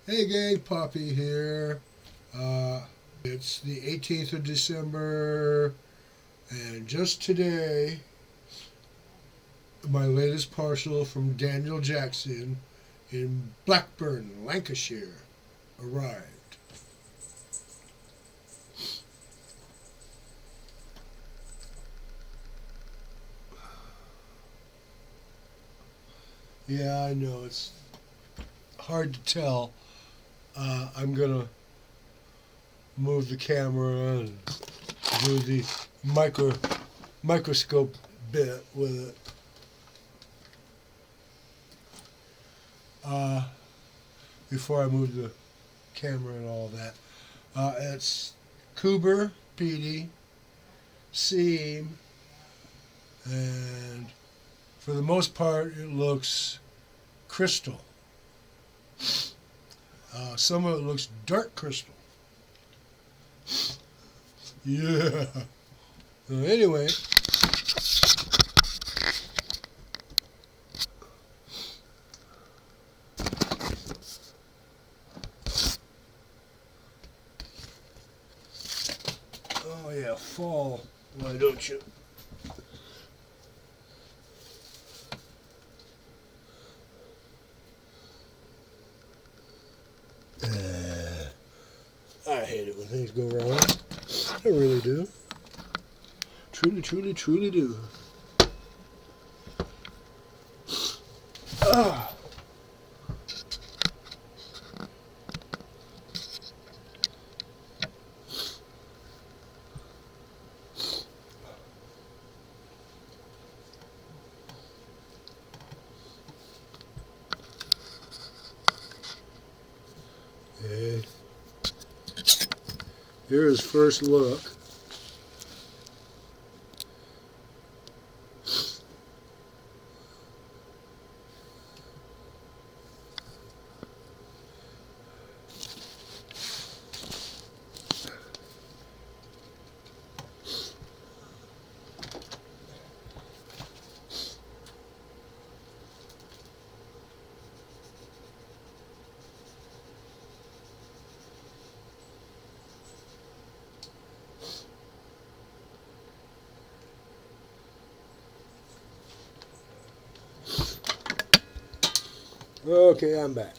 Hey gang, Poppy here. It's the 18th of December, and just today, my latest parcel from Daniel Jackson in Blackburn, Lancashire, arrived. Yeah, I know, it's hard to tell. I'm gonna move the camera and do the microscope bit with it. Before I move the camera and all that. It's Cooper, Petey, seam, and for the most part it looks crystal. Some of it looks dark crystal. Yeah. Anyway, oh yeah, fall. Why don't you? I hate it when things go wrong. I really do. Truly, truly, truly do. Ah. Okay. Here's first look. Okay, I'm back.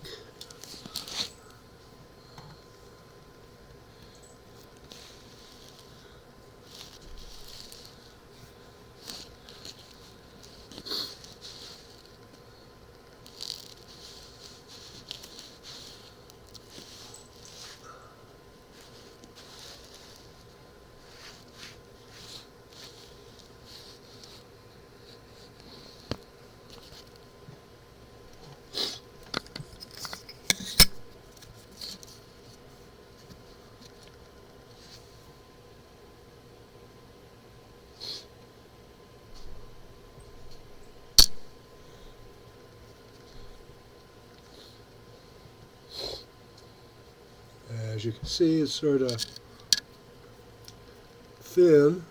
As you can see, it's sort of thin.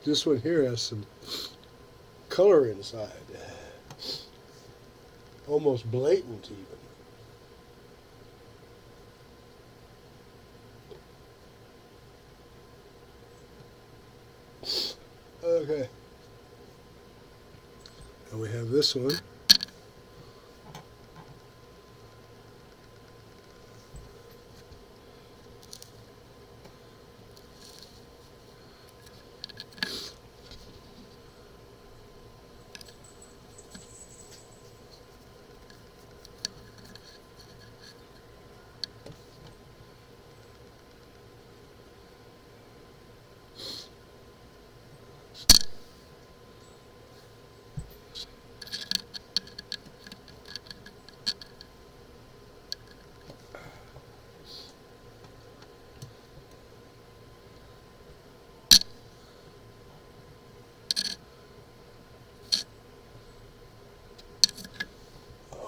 This one here has some color inside, almost blatant even. Okay, and we have this one.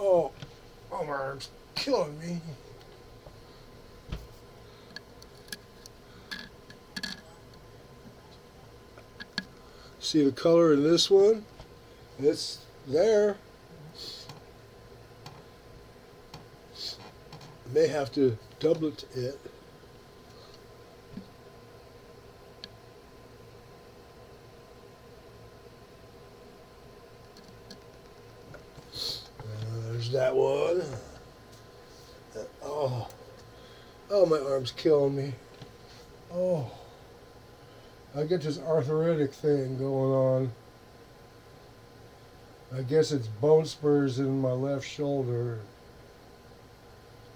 Oh, my arm's killing me. See the color in this one? It's there. May have to doublet it. There's that one. Oh, oh, my arm's killing me. Oh, I get this arthritic thing going on. I guess it's bone spurs in my left shoulder.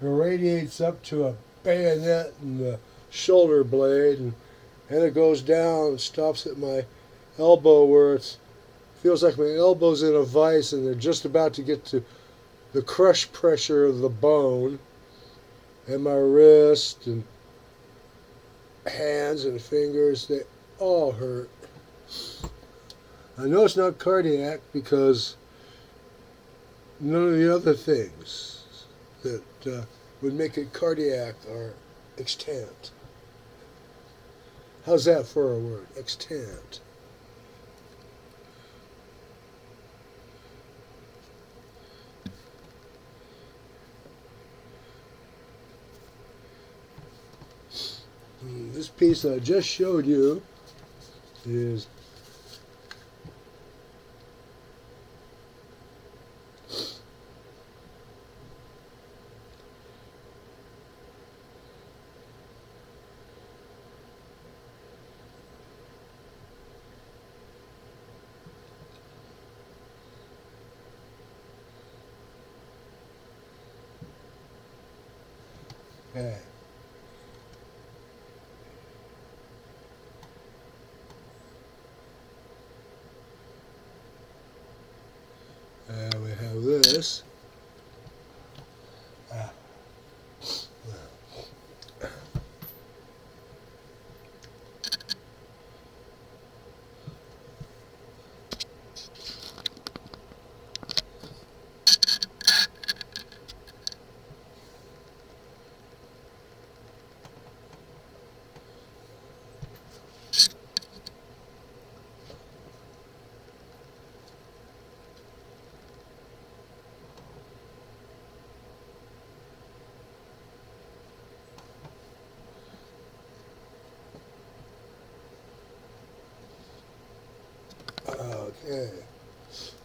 It radiates up to a bayonet in the shoulder blade, and it goes down and stops at my elbow where it feels like my elbow's in a vice and they're just about to get to the crush pressure of the bone, and my wrist and hands and fingers, they all hurt. I know it's not cardiac because none of the other things that would make it cardiac are extant. How's that for a word? Extant. This piece that I just showed you is okay. We have this. Okay,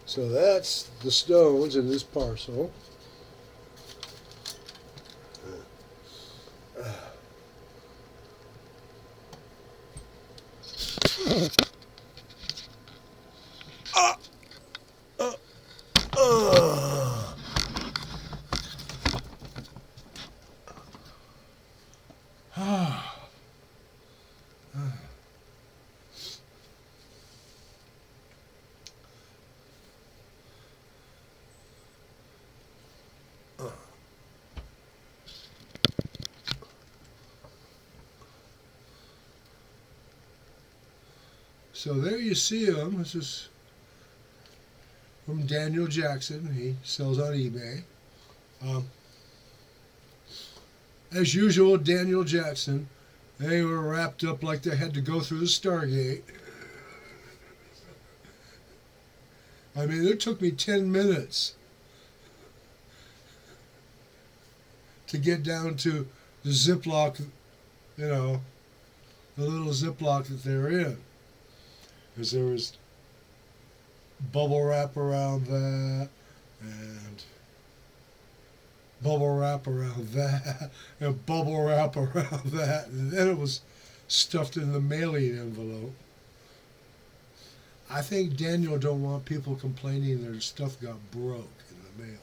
so that's the stones in this parcel. So there you see him. This is from Daniel Jackson. He sells on eBay. As usual, Daniel Jackson, they were wrapped up like they had to go through the Stargate. I mean, it took me 10 minutes to get down to the Ziploc, you know, the little Ziploc that they're in. Because there was bubble wrap around that, and bubble wrap around that, and bubble wrap around that, and then it was stuffed in the mailing envelope. I think Daniel don't want people complaining their stuff got broke in the mail.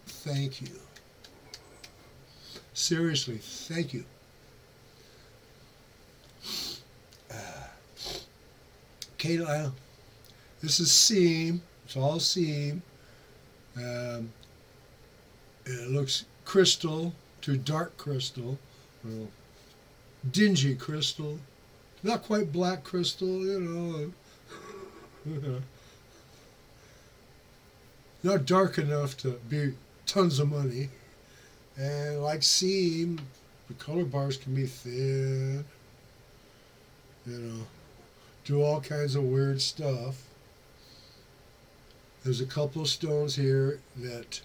Thank you. Seriously, thank you. Okay, this is seam. It's all seam. It looks crystal to dark crystal, well, dingy crystal, not quite black crystal, you know. Not dark enough to be tons of money. And like seam, the color bars can be thin. you know, do all kinds of weird stuff. There's a couple of stones here that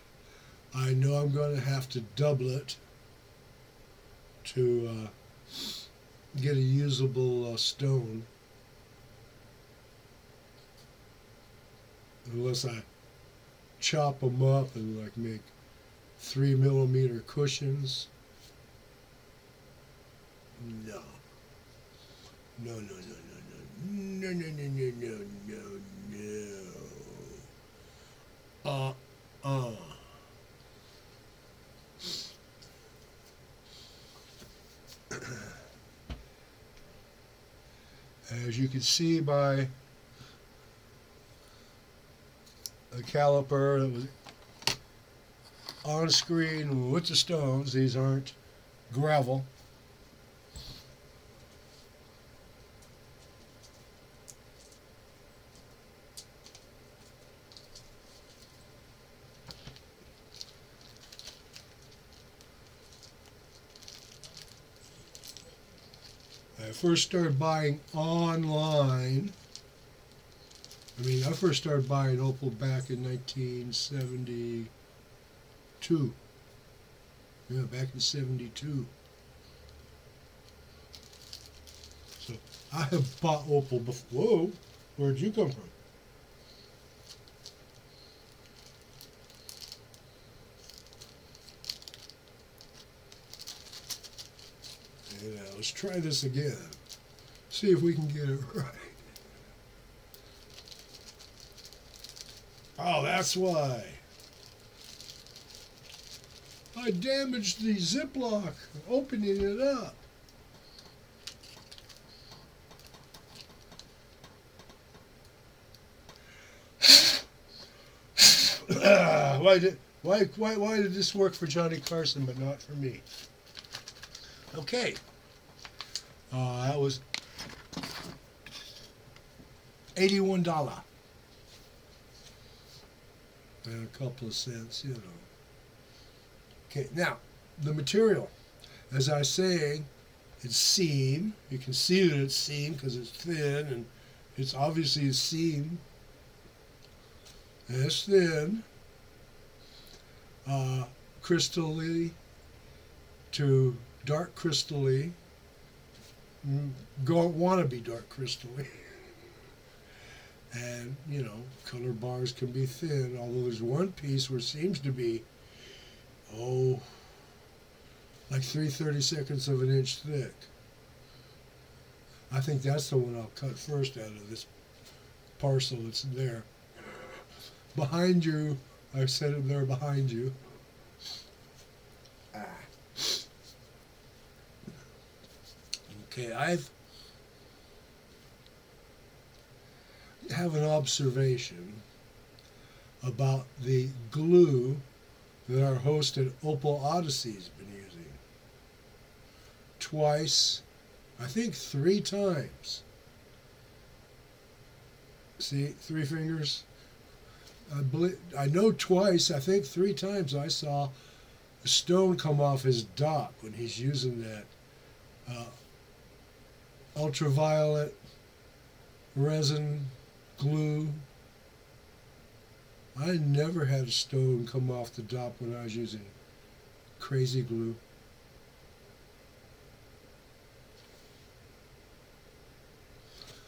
I know I'm going to have to double it to get a usable stone, unless I chop them up and like make 3 millimeter cushions. No. No, no, no, no, no, no, no, no, no, no, no, no. As you can see by the caliper that was on screen with the stones, these aren't gravel. I first started buying online. I first started buying opal back in 1972. Yeah, back in 72. So I have bought opal before. Whoa, where'd you come from? Yeah, let's try this again. See if we can get it right. Oh, that's why. I damaged the Ziploc opening it up. Why did this work for Johnny Carson but not for me? Okay. That was $81. And a couple of cents, you know. Okay, now, the material. As I was saying, it's seam. You can see that it's seam because it's thin, and it's obviously a seam. And it's thin. Crystal-y to dark crystal-y. Want to be dark crystal-y. And, you know, color bars can be thin, although there's one piece where it seems to be, like 3/32 of an inch thick. I think that's the one I'll cut first out of this parcel that's there. Behind you, I set it there behind you. Okay, I have an observation about the glue that our host at Opal Odyssey has been using. Twice, I think 3 times. See, 3 fingers. I know twice, I think 3 times I saw a stone come off his dock when he's using that ultraviolet resin glue. I never had a stone come off the dock when I was using crazy glue.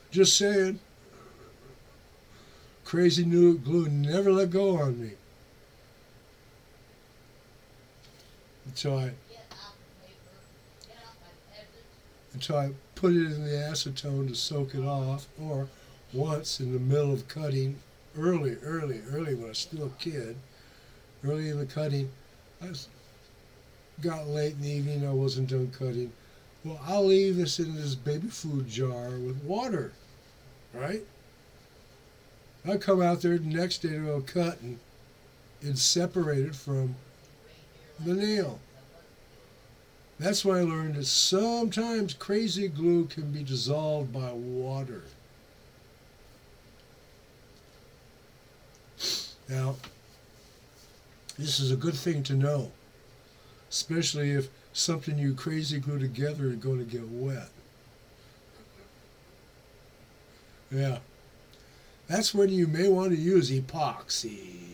Just saying. Crazy new glue never let go on me. Until I put it in the acetone to soak it off, or once in the middle of cutting, early when I was still a kid, early in the cutting, got late in the evening, I wasn't done cutting. Well, I'll leave this in this baby food jar with water, right? I come out there the next day to go cut, and it's separated from the nail. That's when I learned that sometimes crazy glue can be dissolved by water. Now, this is a good thing to know, especially if something you crazy glue together is going to get wet. Yeah. That's when you may want to use epoxy.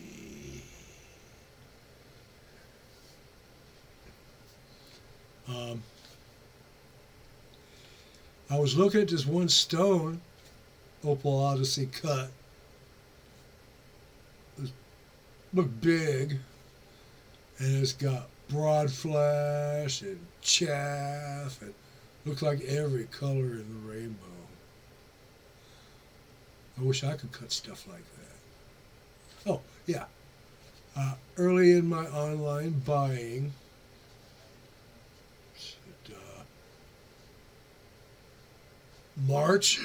Um, I was looking at this one stone, Opal Odyssey cut. It looked big, and it's got broad flash and chaff, and looked like every color in the rainbow. I wish I could cut stuff like that. Oh, yeah. Early in my online buying, March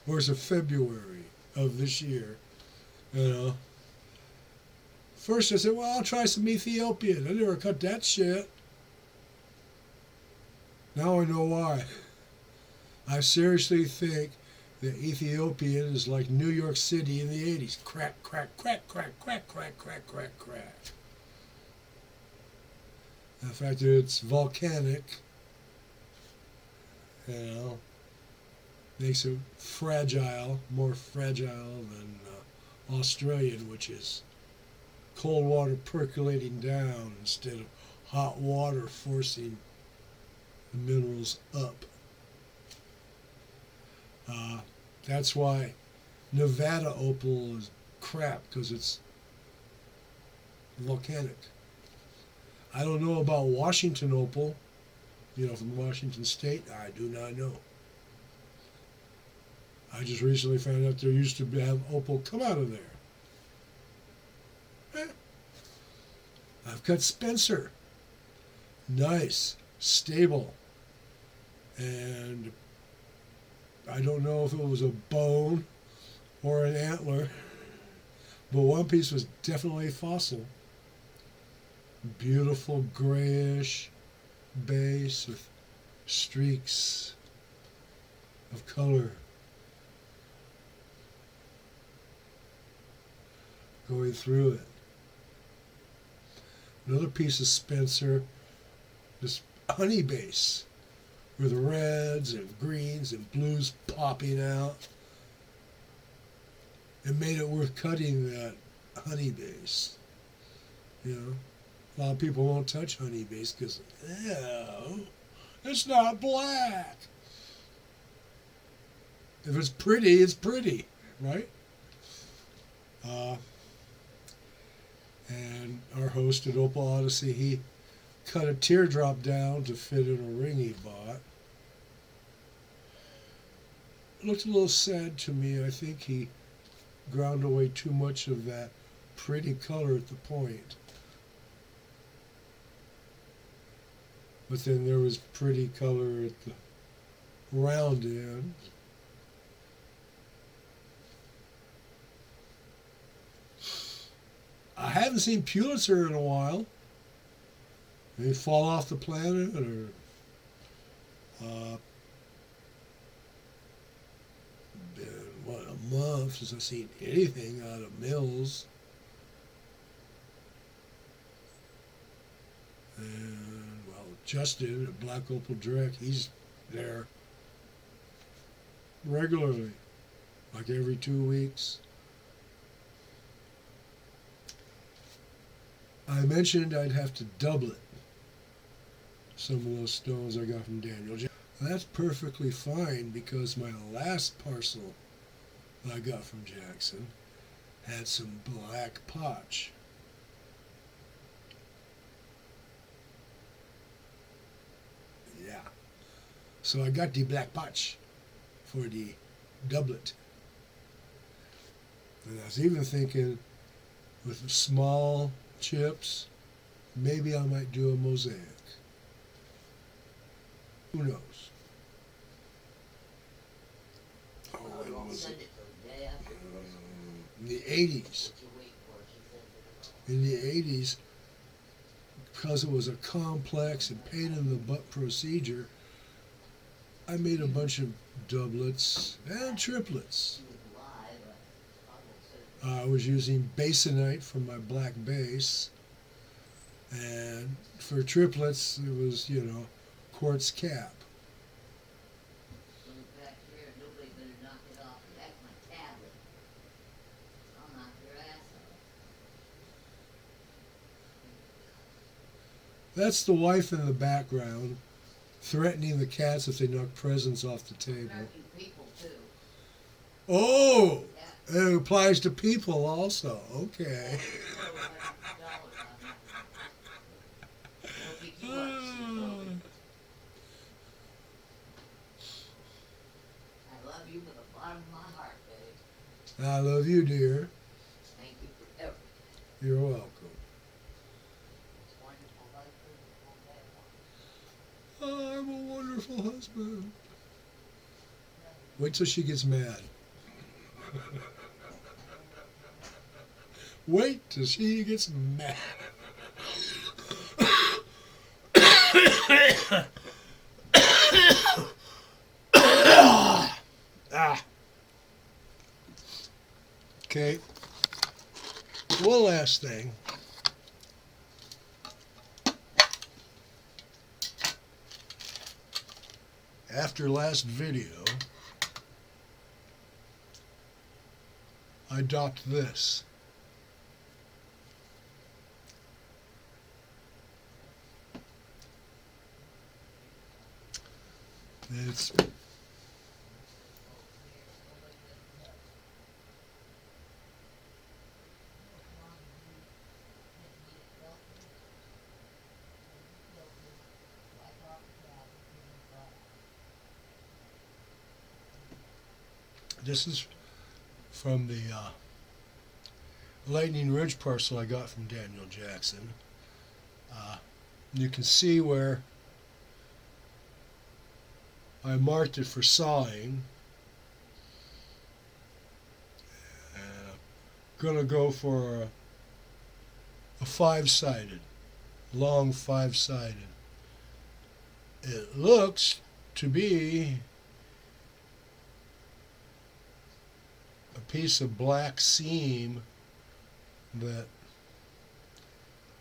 or is it February of this year, you know. First I said, well, I'll try some Ethiopian. I never cut that shit. Now I know why. I seriously think that Ethiopian is like New York City in the 80s. Crack, crack, crack, crack, crack, crack, crack, crack, crack. The fact that it's volcanic, you know, makes it fragile, more fragile than Australian, which is cold water percolating down instead of hot water forcing the minerals up. That's why Nevada opal is crap, because it's volcanic. I don't know about Washington opal, from Washington State. I do not know. I just recently found out there used to have opal come out of there. I've got Spencer. Nice, stable, and I don't know if it was a bone or an antler, but one piece was definitely fossil. Beautiful grayish base with streaks of color going through it. Another piece of Spencer, this honey base with reds and greens and blues popping out. It made it worth cutting that honey base. A lot of people won't touch honey base because, ew, it's not black. If it's pretty, right? And our host at Opal Odyssey, he cut a teardrop down to fit in a ring he bought. It looked a little sad to me. I think he ground away too much of that pretty color at the point. But then there was pretty color at the round end. I haven't seen Pulitzer in a while. Did he fall off the planet, or been a month since I've seen anything out of Mills. And Justin at Black Opal Direct, he's there regularly, like every 2 weeks. I mentioned I'd have to double it. Some of those stones I got from Daniel. That's perfectly fine, because my last parcel I got from Jackson had some black potch. Yeah. So I got the black potch for the doublet. And I was even thinking, with the small chips, maybe I might do a mosaic. Who knows? Oh, when was it? In the 80s. In the 80s, because it was a complex and pain in the butt procedure, I made a bunch of doublets and triplets. I was using basanite for my black base, and for triplets it was, quartz cap. That's the wife in the background, threatening the cats if they knock presents off the table. People too. Oh, Yeah. it applies to people also. Okay. I love you with the bottom of my heart, babe. I love you, dear. Thank you for everything. You're welcome. It's wonderful husband, one bad one. I'm a wonderful husband. Wait till she gets mad. Wait till she gets mad. Okay. One last thing. After last video, I docked this. It's this is from the Lightning Ridge parcel I got from Daniel Jackson. You can see where I marked it for sawing. Gonna go for a five-sided, long five-sided. It looks to be a piece of black seam that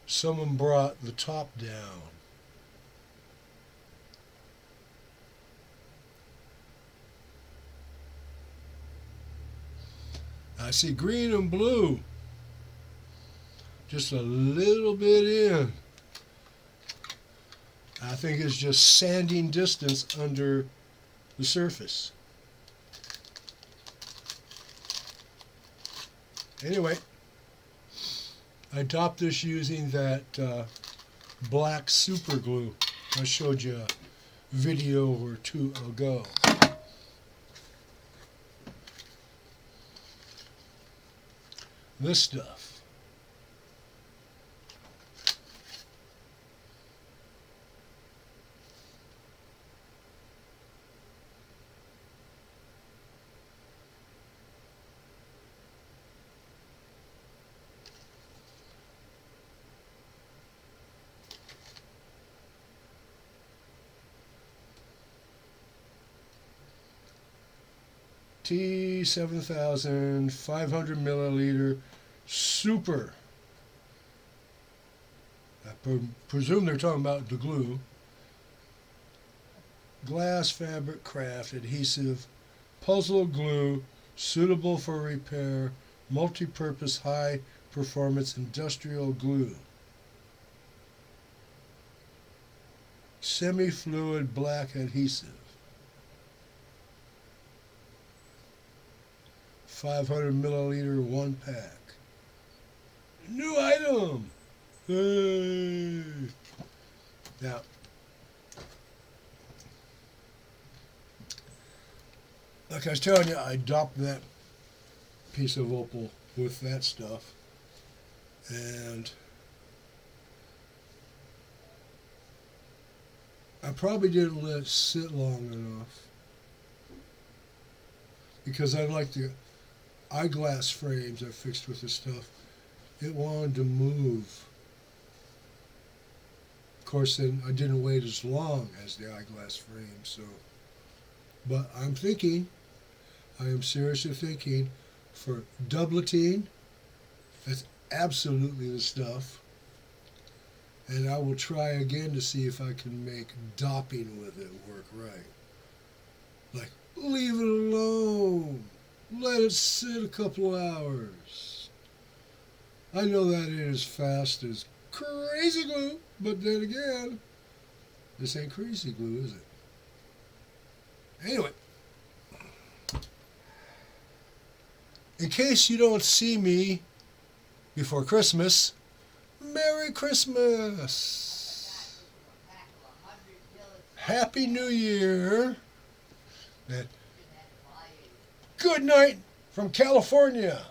someone brought the top down. I see green and blue, just a little bit in. I think it's just sanding distance under the surface. Anyway, I topped this using that black super glue I showed you a video or two ago. This stuff. T7500 milliliter super. I presume they're talking about the glue. Glass fabric craft adhesive puzzle glue suitable for repair, multi-purpose high performance industrial glue. Semi-fluid black adhesive. 500 milliliter one pack. New item! Hey! Now, like I was telling you, I dopped that piece of opal with that stuff. And I probably didn't let it sit long enough, because I like the eyeglass frames I fixed with this stuff. It wanted to move. Of course, then I didn't wait as long as the eyeglass frame, so. But I'm thinking, I am seriously thinking, for doubleting, that's absolutely the stuff. And I will try again to see if I can make dopping with it work right. Like, leave it alone. Let it sit a couple hours. I know that ain't as fast as crazy glue. But then again, this ain't crazy glue, is it? Anyway, in case you don't see me before Christmas, Merry Christmas! Happy New Year! And good night from California!